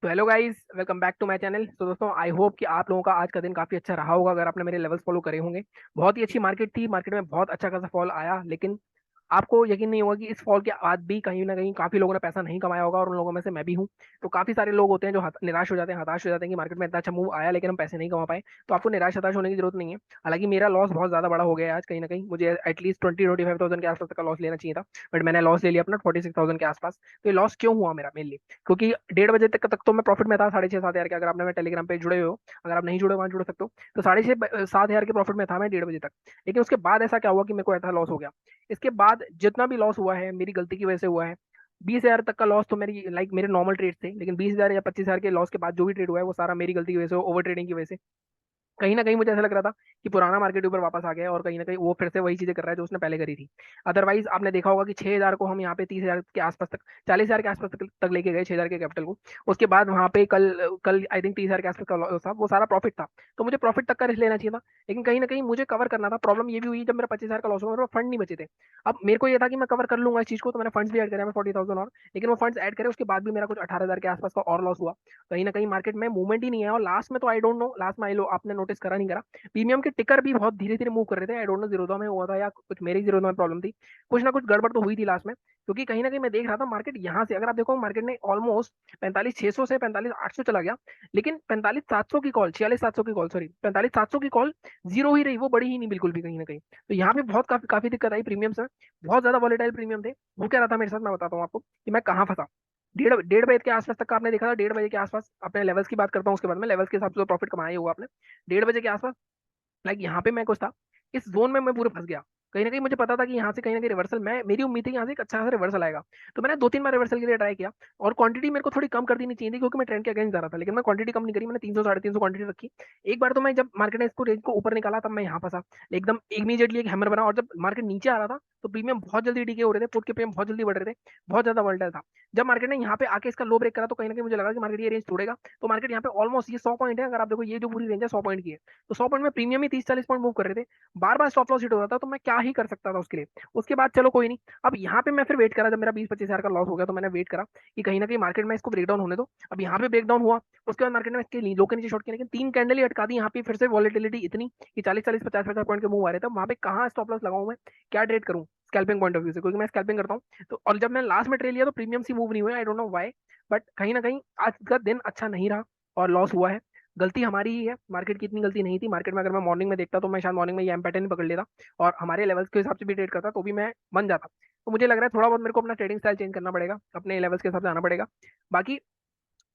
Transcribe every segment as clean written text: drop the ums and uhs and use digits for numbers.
तो hello guys, welcome back to my channel. तो दोस्तों, आई होप कि आप लोगों का आज का दिन काफी अच्छा रहा होगा अगर आपने मेरे लेवल्स फॉलो करे होंगे। बहुत ही अच्छी मार्केट थी, मार्केट में बहुत अच्छा खासा फॉल आया, लेकिन आपको यकीन नहीं होगा कि इस फॉल के बाद भी कहीं ना कहीं काफी लोगों ने पैसा नहीं कमाया होगा, और उन लोगों में से मैं भी हूँ। तो काफी सारे लोग होते हैं जो निराश हो जाते हैं, हताश हो जाते हैं कि मार्केट में इतना अच्छा मूव आया लेकिन हम पैसे नहीं कमा पाए। तो आपको निराश हताश होने की जरूरत नहीं है। हालांकि मेरा लॉस बहुत ज्यादा बड़ा हो गया है आज, कहीं ना कहीं मुझे एटलीस्ट 20-25,000 के आसपास तक का लॉस लेना चाहिए था। बट मैंने लॉस ले लिया अपना 46,000 के आसपास। तो ये लॉस क्यों हुआ मेरा? मेनली क्योंकि 1:30 बजे तक तो मैं प्रॉफिट में था, 6,500-7,000 के। अगर आपने मेरे टेलीग्राम पे जुड़े हो, अगर आप नहीं जुड़े वहां जुड़ सकते हो। तो 6,500-7,000 के प्रॉफिट में था मैं 1:30 बजे तक। लेकिन उसके बाद ऐसा क्या हुआ कि मेरे को ऐसा लॉस हो गया। इसके बाद जितना भी लॉस हुआ है मेरी गलती की वजह से हुआ है। 20,000 तक का लॉस तो मेरी मेरे नॉर्मल ट्रेड थे, लेकिन 20,000 या 25,000 के लॉस के बाद जो भी ट्रेड हुआ है वो सारा मेरी गलती की वजह से, ओवर ट्रेडिंग की वजह से। कहीं ना कहीं मुझे ऐसा लग रहा था कि पुराना मार्केट ऊपर वापस आ गया है, और कहीं ना कहीं वो फिर से वही चीजें कर रहा है जो उसने पहले करी थी। अदरवाइज आपने देखा होगा कि 6,000 को हम यहाँ पे 30,000 के आसपास तक, 40,000 के आसपास तक लेके गए 6,000 के कैपिटल को। उसके बाद वहां पे कल कल आई थिंक 30,000 के आसपास का loss था, वो सारा प्रॉफिट था। तो मुझे प्रॉफिट तक का रिस्क लेना चाहिए था, लेकिन कहीं ना कहीं मुझे कवर करना था। प्रॉब्लम ये भी हुई जब मेरा 25,000 का लॉस हुआ, मेरे फंड नहीं बचे थे। अब मेरे को ये था कि मैं कवर कर लूंगा इस चीज को, तो मैंने फंड्स भी ऐड करे, मैं 40,000 और। लेकिन वो फंड्स ऐड करे उसके बाद भी मेरा कुछ 18,000 के आसपास का और लॉस हुआ। कहीं ना कहीं मार्केट में मूवमेंट ही नहीं है, और लास्ट में तो आई डोंट नो, लास्ट में आई लो आपने नोटिस करा नहीं करा, प्रीमियम के टिकर भी बहुत धीरे धीरे मूव कर रहे थे। आई डोंट नो जीरोधा में हुआ था या कुछ मेरी जीरोधा में प्रॉब्लम थी। कुछ ना कुछ गड़बड़ तो हुई थी लास्ट में, क्योंकि कहीं ना कहीं मैं देख रहा था मार्केट यहाँ से, अगर आप देखो मार्केट ने ऑलमोस्ट 45,600 से 45,800 चला गया। लेकिन 45,700 की कॉल, 46,700 की कॉल, सॉरी 45,700 की कॉल जीरो ही रही, वो बड़ी ही नहीं बिल्कुल भी कहीं ना कहीं। तो यहाँ पे बहुत काफी काफी दिक्कत आई प्रीमियम से। बहुत ज्यादा वॉलेटाइल प्रीमियम थे। वो क्या रहा था मेरे साथ, मैं बताता हूँ आपको कि मैं कहाँ फंसा। 1:30 बजे के आसपास तक का आपने देखा था। 1:30 बजे के आसपास अपने लेवल्स की बात करता हूँ, उसके बाद में लेवल्स के हिसाब से तो प्रॉफिट कमाया ही होगा आपने। 1:30 बजे के आसपास यहाँ पे मैं कुछ था, इस जोन में मैं पूरा फंस गया। कहीं ना कहीं मुझे पता था कि यहाँ से कहीं ना कहीं रिवर्सल, मैं मेरी उम्मीद थी कि यहाँ से एक अच्छा खासा रिवर्सल आएगा। तो मैंने 2-3 बार रिवर्सल के लिए ट्राई किया, और क्वांटिटी मेरे को थोड़ी कम कर देनी चाहिए थी क्योंकि मैं ट्रेंड के अगेंस्ट जा रहा था, लेकिन मैं क्वांटिटी कम नहीं करी, मैंने 300-350 क्वांटिटी रखी। एक बार तो मैं, जब मार्केट ने इसको रेंज को ऊपर निकाला, तब मैं यहाँ फंसा एकदम इमीडिएटली एक हैमर बना, और जब मार्केट नीचे आ रहा था तो प्रीमियम बहुत जल्दी डीके हो रहे थे, पुट के प्रीमियम बहुत जल्दी बढ़ रहे थे, बहुत ज्यादा वोलेटाइल था। जब मार्केट ने यहाँ पे आके इसका लो ब्रेक करा, तो कहीं ना कहीं मुझे लगा कि मार्केट ये रेंज तोड़ेगा। तो मार्केट यहाँ पे ऑलमोस्ट ये 100 पॉइंट है, अगर आप देखो ये जो पूरी रेंज है 100 पॉइंट की है। तो 100 पॉइंट में प्रीमियम ही 30-40 पॉइंट मूव कर रहे थे। बार बार स्टॉप लॉस हिट हो रहा था, तो मैं क्या ही कर सकता था उसके लिए। उसके बाद चलो कोई नहीं। अब यहाँ पे मैं फिर वेट करा, जब मेरा 20-25 हजार का लॉस हो गया तो मैंने वेट करा कि कहीं ना कहीं मार्केट में इसको ब्रेकडाउन होने दो। अब यहाँ पे ब्रेकडाउन हुआ, उसके बाद मार्केट में इसके लो के नीचे शॉर्ट किया, लेकिन 3 कैंडल ही अटका दी यहाँ पे। फिर से वॉलेटिलिटी इतनी कि 40-40, 50-50 पॉइंट के मूव आ रहे थे। वहां पे कहाँ स्टॉप लॉस लगाऊं मैं, क्या ट्रेड करूं स्कैल्पिंग पॉइंट ऑफ व्यू से, क्योंकि मैं स्कैल्पिंग करता हूँ। तो और जब मैं लास्ट में ट्रेड लिया तो प्रीमियम सी मूव नहीं हुए, I don't know why. But कहीं ना कहीं आज का दिन अच्छा नहीं रहा, और लॉस हुआ है। गलती हमारी ही है, मार्केट की इतनी गलती नहीं थी। मार्केट में अगर मैं मॉर्निंग में देखता तो मैं शायद मॉर्निंग में ये एम पैटर्न पकड़ लेता, और हमारे लेवल्स के हिसाब से भी ट्रेड करता, तो भी मैं बन जाता। तो मुझे लग रहा है थोड़ा बहुत मेरे को अपना ट्रेडिंग स्टाइल चेंज करना पड़ेगा, अपने लेवल्स के हिसाब से आना पड़ेगा। बाकी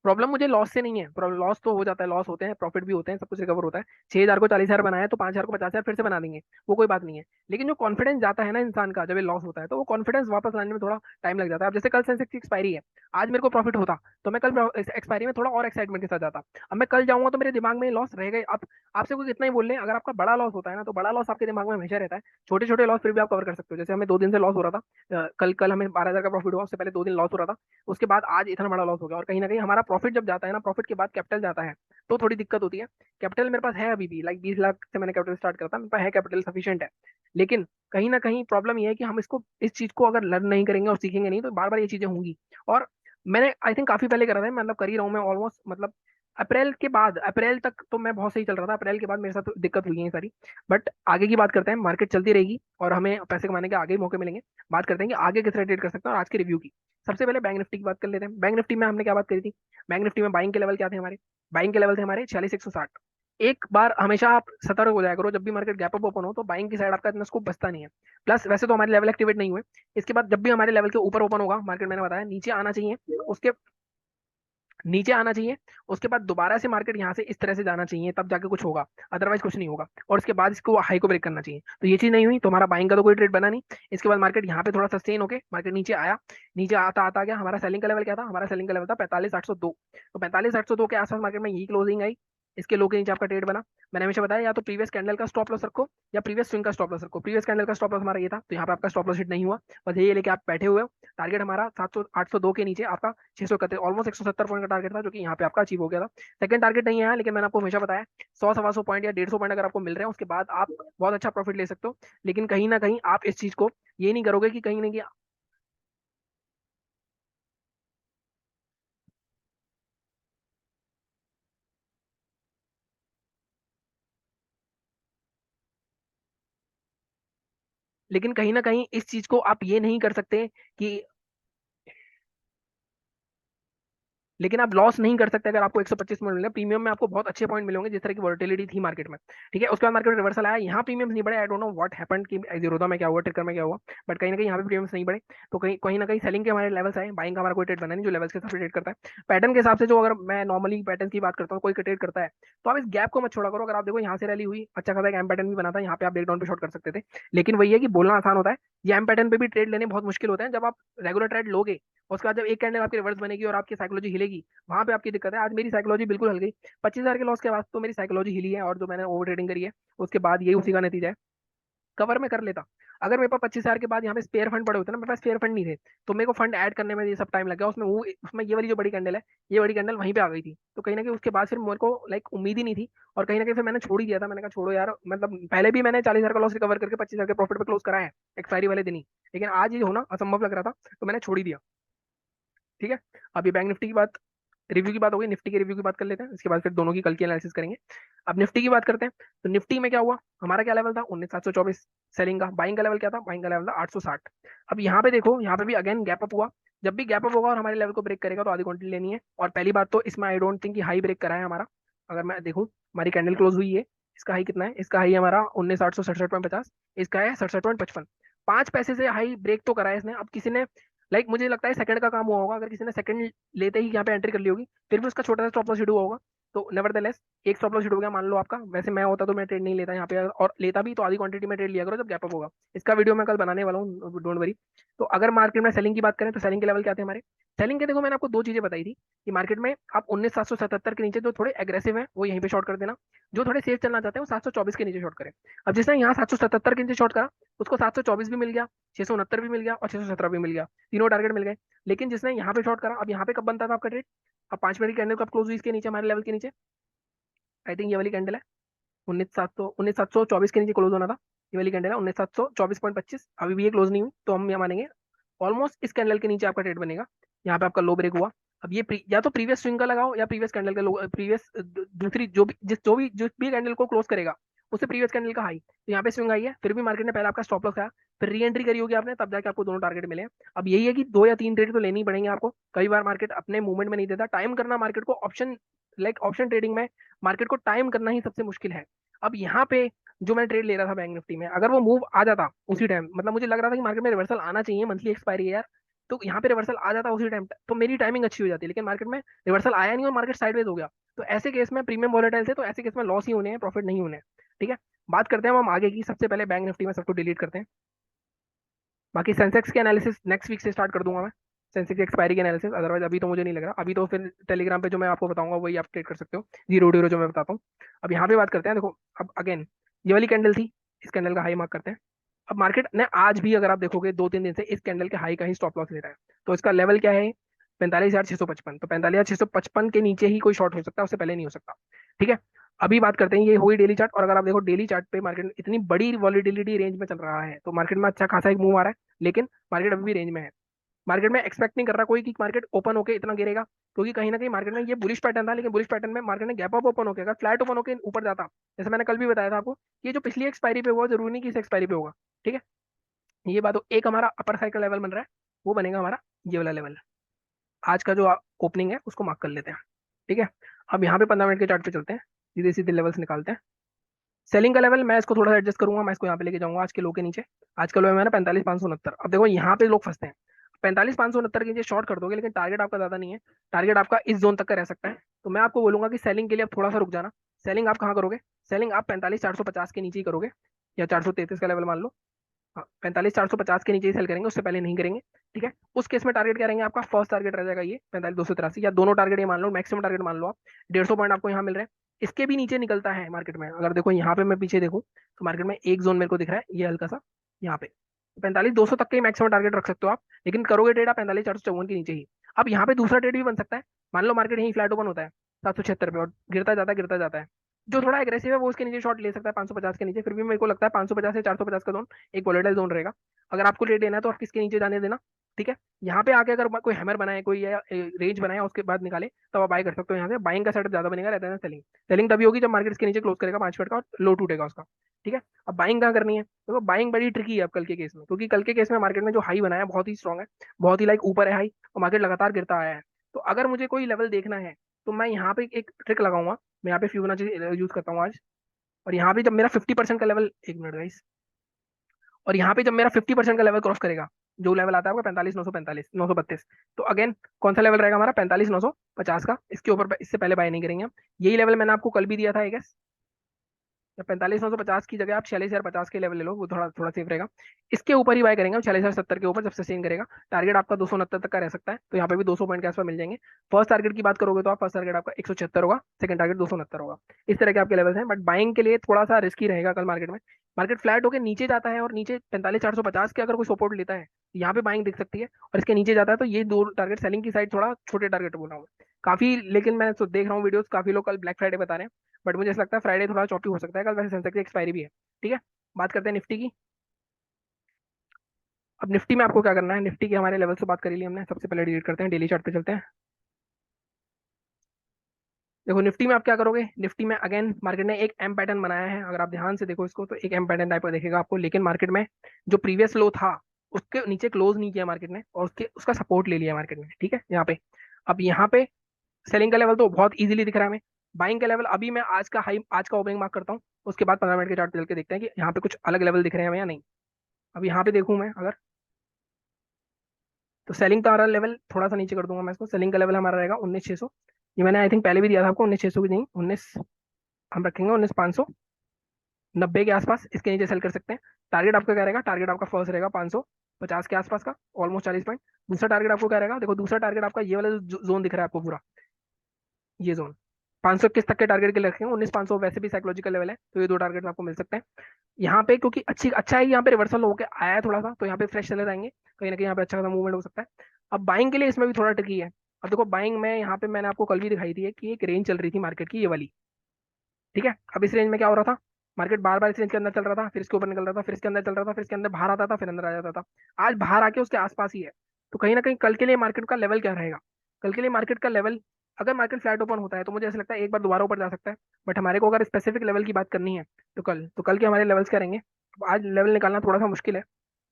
प्रॉब्लम मुझे लॉस से नहीं है। लॉस तो हो जाता है, लॉस होते हैं, प्रॉफिट भी होते हैं, सब कुछ रिकवर होता है। 6,000 को 40,000 बनाया तो 5,000 को 50,000 फिर से बना देंगे, वो कोई बात नहीं है। लेकिन जो कॉन्फिडेंस जाता है ना इंसान का, जब ये लॉस होता है, तो वो कॉन्फिडेंस वापस लाने में थोड़ा टाइम लग जाता है। अब जैसे कल सेंसेक्स की एक्सपायरी है, आज मेरे को प्रॉफिट होता तो मैं कल एक्सपायरी में थोड़ा और एक्साइटमेंट के साथ जाता। अब मैं कल जाऊंगा तो मेरे दिमाग में लॉस रह गए। अब आपसे कोई कितना ही बोल ले, अगर आपका बड़ा लॉस होता है ना, तो बड़ा लॉस आपके दिमाग में हमेशा रहता है। छोटे छोटे लॉस फिर भी आप कवर कर सकते हो। जैसे हमें 2 दिन से लॉस हो रहा था, कल कल हमें 12,000 का प्रॉफिट हुआ, उससे पहले 2 दिन लॉस हो रहा था। उसके बाद आज इतना बड़ा लॉस हो गया, और कहीं ना कहीं हमारा प्रॉफिट जब जाता है ना, प्रॉफिट के बाद कैपिटल जाता है, तो थोड़ी दिक्कत होती है। कैपिटल मेरे पास है अभी भी, 20 लाख से मैंने कैपिटल स्टार्ट करता, मेरे पास है कैपिटल सफिशिएंट है। लेकिन कहीं ना कहीं प्रॉब्लम ये है कि हम इसको, इस चीज को अगर लर्न नहीं करेंगे और सीखेंगे नहीं, तो बार बार ये चीजें होंगी। और मैंने आई थिंक काफी पहले करा था, मतलब कर ही रहा हूँ मैं ऑलमोस्ट, मतलब अप्रैल के बाद, अप्रैल तक तो मैं बहुत सही चल रहा था। अप्रैल के बाद मेरे साथ दिक्कत हुई है ये सारी। बट आगे की बात करते हैं, मार्केट चलती रहेगी और हमें पैसे कमाने के आगे ही मौके मिलेंगे। बात करते हैं कि आगे किस तरह ट्रेड कर सकते हैं, और आज के रिव्यू की। सबसे पहले बैंक निफ्टी की बात कर लेते हैं। बैंक निफ्टी में हमने क्या बात करी थी? बैंक निफ्टी में बाइंग के लेवल क्या थे हमारे? बाइंग के लेवल थे हमारे 46,160। एक बार हमेशा आप सतर्क हो जाया करो, जब भी मार्केट गैप अप ओपन हो तो बाइंग की साइड आपका इतना स्कोप बचता नहीं है। प्लस वैसे तो हमारे लेवल एक्टिवेट नहीं हुए। इसके बाद जब भी हमारे लेवल के ऊपर ओपन होगा मार्केट, मैंने बताया नीचे आना चाहिए, उसके नीचे आना चाहिए। उसके बाद दोबारा से मार्केट यहाँ से इस तरह से जाना चाहिए, तब जाके कुछ होगा, अदरवाइज कुछ नहीं होगा। और उसके बाद इसको हाई को ब्रेक करना चाहिए। तो ये चीज नहीं हुई तो हमारा बाइंग का तो कोई ट्रेड बना नहीं। इसके बाद मार्केट यहाँ पे थोड़ा सस्टेन होके मार्केट नीचे आया। नीचे आता आता गया, हमारा सेलिंग का लेवल क्या था? हमारा सेलिंग का लेवल था 45,802। तो 45,802 के आसपास मार्केट में यही क्लोजिंग आई। इसके लो के नीचे आपका ट्रेड बना। मैंने हमेशा बताया, या तो प्रीवियस कैंडल का स्टॉप लॉस रखो, या प्रीवियस स्विंग का स्टॉप लॉस रखो। प्रीवियस कैंडल का स्टॉप लॉस हमारा ये था, तो यहाँ पे आपका स्टॉप लॉस हिट नहीं हुआ, बस ये लेके आप बैठे हुए हो। टारगेट हमारा 700 802 के नीचे आपका 631, ऑलमोस्ट 170 पॉइंट का टारगेट था, जो कि यहाँ पे आपका अचीव हो गया था। सेकंड टारगेट नहीं आया, लेकिन मैंने आपको हमेशा बताया 100 सवा 100 पॉइंट या 150 पॉइंट अगर आपको मिल रहे हैं, उसके बाद आप बहुत अच्छा प्रॉफिट ले सकते हो। लेकिन कहीं ना कहीं आप इस चीज को ये नहीं करोगे कि कहीं ना कहीं, लेकिन कहीं ना कहीं इस चीज को आप ये नहीं कर सकते कि, लेकिन आप लॉस नहीं कर सकते अगर आपको 125 पॉइंट मिले। प्रीमियम में आपको बहुत अच्छे पॉइंट मिलेंगे जिस तरह की वोलेटिलिटी थी मार्केट में। ठीक है, उसके बाद मार्केट में रिवर्सल आया, यहाँ प्रीमियम्स नहीं बढ़े। I don't know what happened कि जीरोधा में क्या हुआ, ट्रिकर में क्या हुआ, बट कहीं ना कहीं यहाँ पे प्रीमियम्स नहीं बढ़े। तो कहीं कहीं ना कहीं सेलिंग के हमारे लेवल्स आए, बाइंग का हमारा कोई ट्रेड बना नहीं जो लेवल्स के हिसाब से ट्रेड करता है। पैटर्न के हिसाब से जो, अगर मैं नॉर्मली पैटर्न की बात करता हूँ, कोई ट्रेड करता है तो आप इस गैप को मत छोड़ा करो। अगर आप देखो यहाँ से रैली हुई, अच्छा खासा एक एम पैटर्न भी बना था, यहाँ पे आप ब्रेकडाउन पे शॉर्ट कर सकते थे। लेकिन वही है कि बोलना आसान होता है, ये एम पैटर्न पे भी ट्रेड लेने बहुत मुश्किल होते हैं। जब आप रेगुलर ट्रेड लोगे, उसके बाद जब एक कैंडल आपकी रिवर्स बनेगी और आपकी साइकोलॉजी हिलेगी, वहां पे आपकी दिक्कत है। आज मेरी साइकोलॉजी बिल्कुल हल गई। 25,000 के लॉस के बाद तो मेरी साइकोलॉजी हिली है, और जो मैंने ओवर ट्रेडिंग करी है उसके बाद यही उसी का नतीजा है। कवर में कर लेता, अगर मेरे पास 25,000 के बाद यहाँ पे स्पेयर फंड पड़े होते ना, मेरे पास स्पेयर फंड नहीं थे, तो मेरे को फंड ऐड करने में ये सब टाइम लग गया। उसमें वो, उसमें ये वाली जो बड़ी कैंडल है, ये बड़ी कैंडल वहीं पे आ गई थी। तो कहीं ना कहीं उसके बाद फिर मेरे को लाइक उम्मीद ही नहीं थी, और कहीं ना कहीं फिर मैंने छोड़ ही दिया था। मैंने कहा छोड़ो यार, मतलब पहले भी मैंने 40,000 का लॉस रिकवर करके 25,000 के प्रॉफिट पे क्लोज करा है एक्सपायरी वाले दिन ही, लेकिन आज ये होना असंभव लग रहा था, तो मैंने छोड़ ही दिया। ठीक है, अभी बैंक निफ्टी की बात, रिव्यू की बात हो गई, निफ्टी के रिव्यू की बात कर लेते हैं, इसके बाद फिर दोनों की कल की एनालिसिस करेंगे। अब निफ्टी की बात करते हैं, तो निफ्टी में क्या हुआ, हमारा क्या लेवल था 19,724 सेलिंग का, बाइंग का लेवल क्या था, बाइंग का लेवल था 860। अब यहाँ पे देखो, यहाँ पे भी अगेन गैप अप हुआ। जब भी गैप अप होगा और हमारे लेवल को ब्रेक करेगा तो आधी क्वांटिटी लेनी है। और पहली बात तो इसमें आई डोंट थिंक कि हाई ब्रेक करा है हमारा। अगर मैं देखूँ, हमारी कैंडल क्लोज हुई है, इसका हाई कितना है, इसका हाई हमारा 19,867.50, इसका है 67.55। 5 पैसे से हाई ब्रेक तो करा है इसने। अब किसी ने, लाइक मुझे लगता है सेकंड का काम हुआ होगा, अगर किसी ने सेकंड लेते ही यहाँ पे एंट्री कर ली होगी, फिर भी उसका छोटा सा स्टॉप लॉस हिट हुआ होगा। तो नेवरदलेस एक स्टॉप लॉस हिट हो गया मान लो आपका। वैसे मैं होता तो मैं ट्रेड नहीं लेता यहाँ पे, और लेता भी तो आधी क्वांटिटी में ट्रेड लिया करो जब गैप अप होगा। इसका वीडियो मैं कल बनाने वाला हूँ, डोंट वरी। तो अगर मार्केट में सेलिंग की बात करें, तो सेलिंग के लेवल क्या थे हमारे। सेलिंग के देखो, मैंने आपको दो चीजें बताई थी कि मार्केट में आप 19,777 के नीचे जो थोड़े एग्रेसिव है वो यहीं पे शॉर्ट कर देना, जो थोड़े सेफ चलना चाहते हैं वो 724 के नीचे शॉर्ट करें। अब जिसने यहाँ 777 के नीचे शॉर्ट करा, उसको 724 भी मिल गया, 669 भी मिल गया, और 617 भी मिल गया, तीनों टारगेट मिल गए। लेकिन जिसने यहाँ पे शॉर्ट करा, अब यहाँ पे कब बनता था आपका ट्रेड, अब 5 मिनट की कैंडल कब क्लोज हुई इसके नीचे, हमारे लेवल के नीचे, आई थिंक ये वाली कैंडल है 19,724 के नीचे क्लोज होना था। ये वाली कैंडल है 19,724.25, अभी भी ये क्लोज नहीं हुई, तो हम यहाँ मानेंगे ऑलमोस्ट इस कैंडल के नीचे आपका ट्रेड बनेगा। यहाँ पे आपका लो ब्रेक हुआ। अब ये या तो प्रीवियस स्विंग का लगाओ, या प्रीवियस कैंडल का, प्रीवियस दूसरी जो भी कैंडल को क्लोज करेगा, उससे प्रीवियस कैंडल का हाई। तो यहाँ पे स्विंग आई है, फिर भी मार्केट ने पहले आपका स्टॉप लॉस आया, फिर री एंट्री करी होगी आपने, तब जाके आपको दोनों टारगेट मिले हैं। अब यही है कि 2 या 3 ट्रेड तो लेनी ही पड़ेंगे आपको। कई बार मार्केट अपने मूवमेंट में नहीं देता, टाइम करना मार्केट को ऑप्शन, लाइक ऑप्शन ट्रेडिंग में मार्केट को टाइम करना ही सबसे मुश्किल है। अब यहाँ पे जो मैं ट्रेड ले रहा था बैंक निफ्टी में, अगर वो मूव आ जाता उसी टाइम, मतलब मुझे लग रहा था कि मार्केट में रिवर्सल आना चाहिए, मंथली एक्सपायरी है यार, तो यहाँ पे रिवर्सल आ जाता उसी टाइम, तो मेरी टाइमिंग अच्छी हो जाती। लेकिन मार्केट में रिवर्सल आया नहीं और मार्केट साइडवेज हो गया, तो ऐसे केस में प्रीमियम वॉलेटाइल थे, तो ऐसे केस में लॉस ही होने हैं, प्रॉफिट नहीं होने हैं। ठीक है, बात करते हैं हम आगे की। सबसे पहले बैंक निफ्टी में सबको डिलीट करते हैं, बाकी सेंसेक्स के एनालिसिस नेक्स्ट वीक से स्टार्ट कर दूंगा मैं, सेंसेक्स की एक्सपायरी की एनालिसिस। अदरवाइज अभी तो मुझे नहीं लग रहा, अभी तो फिर टेलीग्राम पे जो मैं आपको बताऊंगा वही आप ट्रेड कर सकते हो, जीरो डीरो जो मैं बताता हूँ। अब यहाँ पे बात करते हैं, देखो अब अगेन ये वाली कैंडल थी, इस कैंडल का हाई मार्क करते हैं। अब मार्केट ने आज भी, अगर आप देखोगे 2-3 दिन से, इस कैंडल के हाई का ही स्टॉप लॉस ले रहा है। तो इसका लेवल क्या है, 45,655। तो 45,655 के नीचे ही कोई शॉर्ट हो सकता है, उससे पहले नहीं हो सकता। ठीक है, अभी बात करते हैं, ये हुई डेली चार्ट, और अगर आप देखो डेली चार्ट पे मार्केट इतनी बड़ी वॉलिटिलिटी रेंज में चल रहा है, तो मार्केट में अच्छा खासा एक मूव आ रहा है, लेकिन मार्केट अभी भी रेंज में है। मार्केट में एक्सपेक्ट नहीं कर रहा कोई कि मार्केट ओपन होकर इतना गिरेगा, क्योंकि कहीं ना कहीं मार्केट में ये बुलिश पैटर्न था, लेकिन बुलिश पैटर्न में मार्केट ने गैप अप ओपन होकर, अगर फ्लैट ओपन होकर ऊपर जाता, जैसे मैंने कल भी बताया था आपको, कि ये जो पिछली एक्सपायरी पे हुआ जरूरी नहीं कि इस एक्सपायरी पे होगा। ठीक है, ये बात हो, एक हमारा अपर साइकिल लेवल बन रहा है, वो बनेगा हमारा ये वाला लेवल। आज का जो ओपनिंग है उसको मार्क कर लेते हैं। ठीक है, अब यहाँ पे 15 मिनट के चार्ट पे चलते हैं, सीधे सीधे लेवल्स निकालते हैं। सेलिंग का लेवल मैं इसको थोड़ा सा एडजस्ट करूंगा, मैं इसको यहाँ पे लेके जाऊंगा आज के लो के नीचे। आज का लो है मेरा 45,569। अब देखो यहाँ पे लोग फंसते हैं, 45,569 के नीचे शॉर्ट कर दोगे, लेकिन टारगेट आपका ज्यादा नहीं है, टारगेट आपका इस जोन तक का रह सकता है। तो मैं आपको बोलूंगा कि सेलिंग के लिए आप थोड़ा सा रुक जाना। सेलिंग आप कहाँ करोगे, सेलिंग आप 45,450 के नीचे ही करोगे, या 433 का लेवल मान लो। हाँ, 45,450 के नीचे ही सेल करेंगे, उससे पहले नहीं करेंगे। ठीक है, उस केस में टारगेट क्या रहेंगे आपका, फर्स्ट टारगेट रह जाएगा ये 45,283, या दोनों टारगेट ये मान लो, मैक्सिमम टारगेट मान लो आप, 150 पॉइंट आपको यहाँ मिल रहे हैं। इसके भी नीचे निकलता है मार्केट में, अगर देखो यहाँ पे मैं पीछे देखूँ, तो मार्केट में एक जोन मेरे को दिख रहा है, ये हल्का सा यहाँ पे 45,200 तक के मैक्सिमम टारगेट रख सकते हो आप, लेकिन करोगे ट्रेड आप 45,454 के नीचे ही। अब यहाँ पे दूसरा ट्रेड भी बन सकता है, मान लो मार्केट यहीं फ्लैट ओपन होता है 776 पे, और गिरता जाता है, जो थोड़ा एग्रेसिव है वो उसके नीचे शॉर्ट ले सकता है 550 के नीचे। फिर भी मेरे को लगता है 550 से 450 का जोन एक वोलेटाइल जोन रहेगा। अगर आपको ट्रेड लेना है तो आप किसके नीचे जाने देना, ठीक है। यहाँ पे आके अगर कोई हैमर बनाए, कोई रेंज बनाए, उसके बाद निकाले, तब आप बाय कर सकते हो। यहाँ से बाइंग का सेटअप ज्यादा बनेगा रहता है सेलिंग। सेलिंग तभी होगी जब मार्केट इसके नीचे क्लोज करेगा 5 मिनट का और लो टूटेगा उसका। ठीक है। अब बाइंग कहाँ करनी है? तो बाइंग बड़ी ट्रिकी है अब कल के केस में, क्योंकि कल के केस में मार्केट में जो हाई बनाया है बहुत ही स्ट्रॉग है, बहुत ही लाइक ऊपर है हाई, और मार्केट लगातार गिरता आया है। तो अगर मुझे कोई लेवल देखना है तो मैं यहाँ पे एक ट्रिक लगाऊंगा। मैं यहाँ पे फिबोनाची यूज करता हूँ आज। और यहाँ पे जब मेरा 50% का लेवल, एक मिनट गाइस, और यहाँ पे जब मेरा 50% का लेवल क्रॉस करेगा, जो लेवल आता है आपका 45,945, 932, तो अगेन कौन सा लेवल रहेगा हमारा? 45,950 का। इसके ऊपर इससे पहले बाय नहीं करेंगे हम। यही लेवल मैंने आपको कल भी दिया था, आई गेस। या 45,950 की जगह आप 46,050 के लेवल ले लो, वो थोड़ा थोड़ा सेफ रहेगा। इसके ऊपर ही बाय करेंगे हम, 46,070 के ऊपर जब सस्टेन करेगा। टारगेट आपका 269 तक का रह सकता है, तो यहाँ पे भी 200 पॉइंट के आसपास मिल जाएंगे। फर्स्ट टारगेट की बात करोगे तो आप फर्स्ट टारगेट आपका 176 होगा, सेकंड टारगेट 269 होगा। इस तरह के आपके लेवल्स हैं, बट बाइंग के लिए थोड़ा सा रिस्की रहेगा कल मार्केट में। मार्केट फ्लैट होकर नीचे जाता है और नीचे 45,450 के अगर कोई सपोर्ट लेता है, तो यहाँ पे बाइंग दिख सकती है। और इसके नीचे जाता है तो ये दो टारगेट सेलिंग की साइड थोड़ा छोटे टारगेट बोल रहा हूँ काफी। लेकिन मैं तो देख रहा हूँ वीडियोस, काफी लोग कल ब्लैक फ्राइडे बता रहे हैं, बट मुझे ऐसा लगता है फ्राइडे थोड़ा चॉपी हो सकता है कल। वैसे सेंसेक्स की एक्सपायरी भी है। ठीक है। बात करते हैं निफ्टी की। अब निफ्टी में आपको क्या करना है? निफ्टी के हमारे लेवल से बात करी ली हमने, सबसे पहले डिलीट करते हैं, डेली चार्ट पे चलते हैं। देखो निफ्टी में आप क्या करोगे? निफ्टी में अगेन मार्केट ने एक एम पैटर्न बनाया है, अगर आप ध्यान से देखो इसको तो एक एम पैटर्न टाइप का देखेगा आपको। लेकिन मार्केट में जो प्रीवियस लो था उसके नीचे क्लोज नहीं किया मार्केट ने, और उसके उसका सपोर्ट ले लिया मार्केट ने। ठीक है। यहाँ पे अब यहाँ पे सेलिंग का लेवल तो बहुत इजीली दिख रहा है हमें। बाइंग का लेवल अभी मैं आज का हाई, आज का ओपनिंग मार्क करता हूँ, उसके बाद 15 मिनट के चार्ट पे चल के देखते हैं कि यहाँ पे कुछ अलग लेवल दिख रहे हैं हमें या नहीं। अब यहाँ पे देखूँ मैं अगर, तो सेलिंग का हमारा लेवल थोड़ा सा नीचे कर दूंगा मैं इसको। सेलिंग का लेवल हमारा रहेगा 19,600। ये मैंने आई थिंक पहले भी दिया था आपको, 19,600 की नहीं, 19 हम रखेंगे, 19,590 के आसपास इसके नीचे सेल कर सकते हैं। टारगेट आपका क्या रहेगा? टारगेट आपका फर्स्ट रहेगा 550 के आसपास का, ऑलमोस्ट 40 पॉइंट। दूसरा टारगेट आपको क्या रहेगा? देखो दूसरा टारगेट आपका ये वाला जोन दिख रहा है आपको पूरा, ये जोन 521 तक के टारगेट के लिए रखेंगे। 19,500 वैसे भी साइकोलॉजिकल लेवल है, तो ये दो टारगेट आपको मिल सकते हैं यहाँ पे। क्योंकि अच्छा है यहाँ पे रिवर्सल होकर आया है थोड़ा सा, तो यहाँ पे फ्रेश सेलर आएंगे, कहीं ना कहीं यहाँ पे अच्छा खासा मूवमेंट हो सकता है। अब बाइंग के लिए इसमें भी थोड़ा ट्रिकी है। अब देखो बाइंग में यहाँ पे मैंने आपको कल भी दिखाई दी है कि एक रेंज चल रही थी मार्केट की, ये वाली। ठीक है। अब इस रेंज में क्या हो रहा था? मार्केट बार बार इस रेंज के अंदर चल रहा था, फिर इसके ऊपर निकल रहा था, फिर इसके अंदर चल रहा था, फिर इसके अंदर बाहर आता था, फिर अंदर आ जाता था। आज बाहर आके उसके आसपास ही है। तो कहीं ना कहीं कल के लिए मार्केट का लेवल क्या रहेगा? कल के लिए मार्केट का लेवल, अगर मार्केट फ्लैट ओपन होता है तो मुझे ऐसा लगता है एक बार दोबारा ऊपर जा सकता है। बट हमारे को अगर स्पेसिफिक लेवल की बात करनी है तो कल के हमारे लेवल्स क्या रहेंगे? अब आज लेवल निकालना थोड़ा सा मुश्किल है,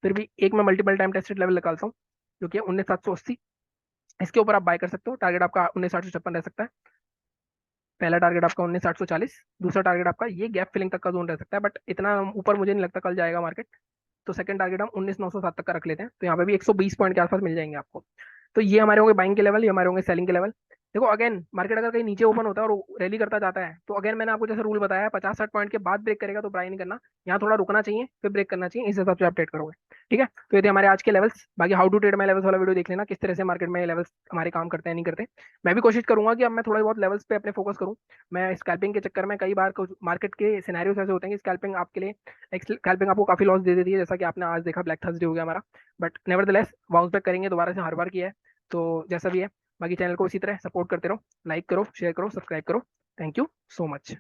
फिर भी एक मैं मल्टीपल टाइम टेस्टेड लेवल निकालता हूँ, जो कि 19,780। इसके ऊपर आप बाय कर सकते हो। टारगेट आपका 19,856 रह सकता है। पहला टारगेट आपका 19,840, दूसरा टारगेट आपका ये गैप फिलिंग तक का जोन रह सकता है, बट इतना ऊपर मुझे नहीं लगता कल जाएगा मार्केट। तो सेकंड टारगेट हम 19,907 तक का रख लेते हैं, तो यहाँ पे भी 120 पॉइंट के आसपास मिल जाएंगे आपको। तो ये हमारे होंगे बाइंग के लेवल, ये हमारे होंगे सेलिंग के लेवल। देखो अगेन मार्केट अगर कहीं नीचे ओपन होता है और रैली करता जाता है, तो अगेन मैंने आपको जैसे रूल बताया, 50-60 पॉइंट के बाद ब्रेक करेगा तो बाय नहीं करना, यहाँ थोड़ा रुकना चाहिए फिर ब्रेक करना चाहिए, इस हिसाब से अपडेट करोगे। ठीक है। तो ये थे हमारे आज के लेवल्स। बाकी how to trade my levels वाला वीडियो देख लेना, किस तरह से मार्केट में लेवल्स हमारे काम करते हैं नहीं करते। मैं भी कोशिश करूंगा कि अब मैं थोड़ा बहुत लेवल्स पे अपने फोकस करूँ। मैं स्कैल्पिंग के चक्कर में कई बार मार्केट के सिनेरियोस ऐसे होते हैं कि स्कैल्पिंग आपके लिए, स्कैल्पिंग आपको काफी लॉस दे देती है, जैसा कि आपने आज देखा, ब्लैक थर्सडे हो गया हमारा। बट नेवरदलेस बाउंस बैक करेंगे दोबारा से, हर बार किया है, तो जैसा भी है। बाकी चैनल को इसी तरह सपोर्ट करते रहो, लाइक करो, शेयर करो, सब्सक्राइब करो। Thank you so much.